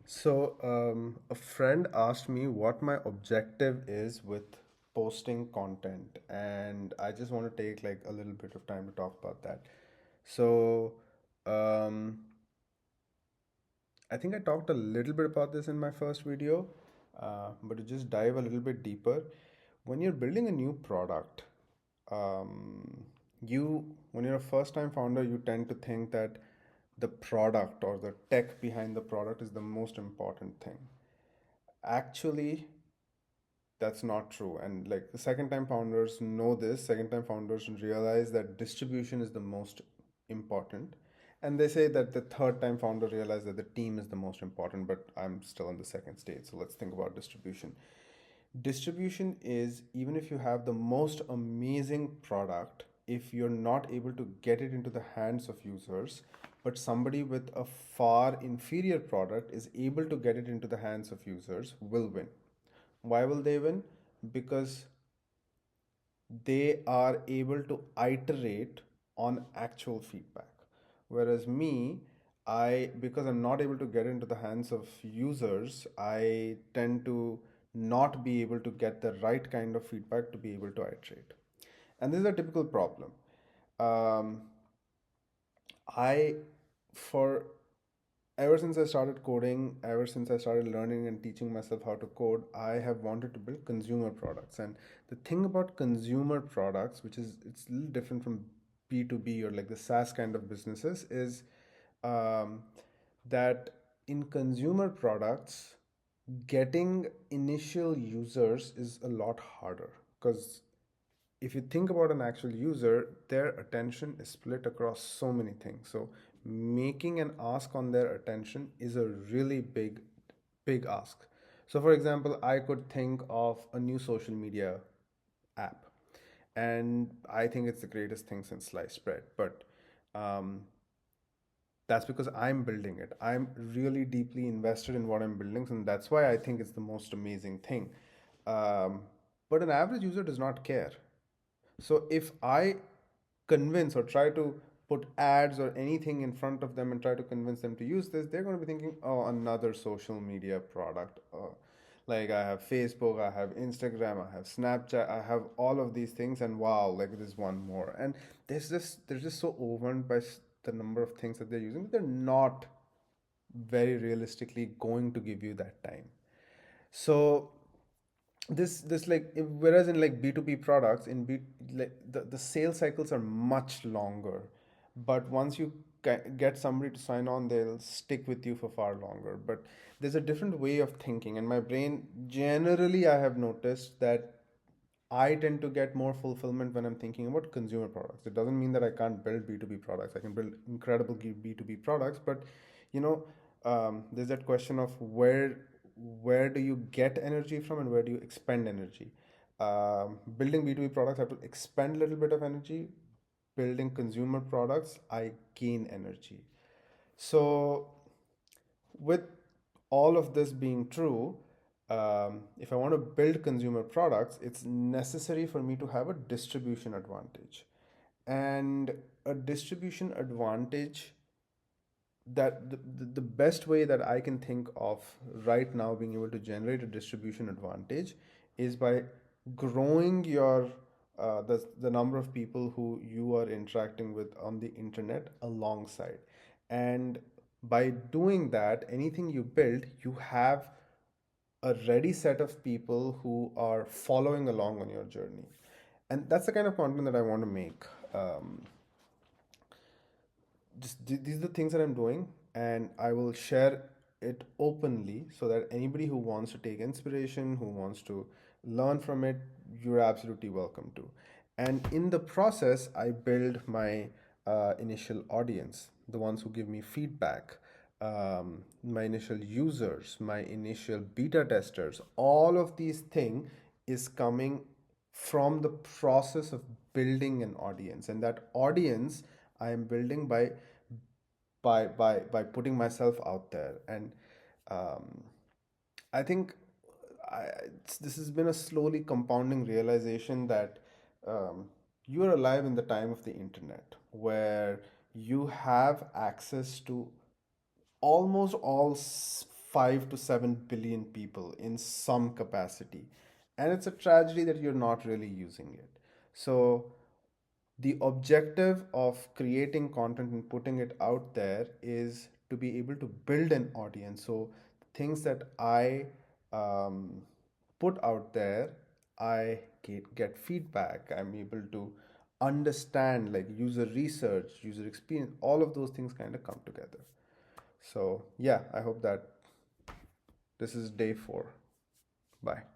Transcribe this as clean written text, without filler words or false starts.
A friend asked me what my objective is with posting content, and I just want to take like a little bit of time to talk about that. So, um, I think I talked a little bit about this in my first video, but to just dive a little bit deeper, when you're building a new product, um, when you're a first-time founder, you tend to think that the product or the tech behind the product is the most important thing. Actually, that's not true. And like the second time founders know this, second time founders realize that distribution is the most important. And they say that the third time founder realize that the team is the most important, but I'm still in the second stage. So let's think about distribution. Distribution is, even if you have the most amazing product, if you're not able to get it into the hands of users, but somebody with a far inferior product is able to get it into the hands of users, will win. Why will they win? Because they are able to iterate on actual feedback. Whereas me, because I'm not able to get into the hands of users, I tend to not be able to get the right kind of feedback to be able to iterate. And this is a typical problem. Um, I, for ever since I started coding, ever since I started learning and teaching myself how to code, I have wanted to build consumer products. And the thing about consumer products, which is it's a little different from B2B or like the SaaS kind of businesses, is um, that in consumer products, getting initial users is a lot harder because if you think about an actual user, their attention is split across so many things. So making an ask on their attention is a really big ask. So for example, I could think of a new social media app, and I think it's the greatest thing since sliced bread. But um, that's because I'm building it. I'm really deeply invested in what I'm building, and that's why I think it's the most amazing thing. Um, but an average user does not care. So if I convince or try to put ads or anything in front of them and try to convince them to use this, they're going to be thinking, oh, another social media product. Like I have Facebook, I have Instagram, I have Snapchat, I have all of these things, and wow, like there's one more. And they're just so overwhelmed by the number of things that they're using. They're not very realistically going to give you that time. So this like whereas in like B2B products in B like the sales cycles are much longer, but once you get somebody to sign on, they'll stick with you for far longer. But there's a different way of thinking, and my brain generally, I have noticed that I tend to get more fulfillment when I'm thinking about consumer products. It doesn't mean that I can't build B2B products. I can build incredible B2B products, but you know, there's that question of where do you get energy from and where do you expend energy? Building B2B products, I have to expend a little bit of energy. Building consumer products, I gain energy. So with all of this being true, if I want to build consumer products, it's necessary for me to have a distribution advantage. And a distribution advantage that the best way that I can think of right now being able to generate a distribution advantage is by growing your the number of people who you are interacting with on the internet alongside. And by doing that, anything you build, you have a ready set of people who are following along on your journey. And that's the kind of content that I want to make. Um, these are the things that I'm doing, and I will share it openly so that anybody who wants to take inspiration, who wants to learn from it, you're absolutely welcome to. And in the process, I build my initial audience, the ones who give me feedback, my initial users, my initial beta testers. All of these things is coming from the process of building an audience, and that audience I am building by putting myself out there. And um, I think this has been a slowly compounding realization that you are alive in the time of the internet where you have access to almost all 5 to 7 billion people in some capacity. And it's a tragedy that you're not really using it. So the objective of creating content and putting it out there is to be able to build an audience. So things that I um, put out there, I get feedback. I'm able to understand like user research, user experience, all of those things kind of come together. So yeah, I hope that this is day 4. Bye.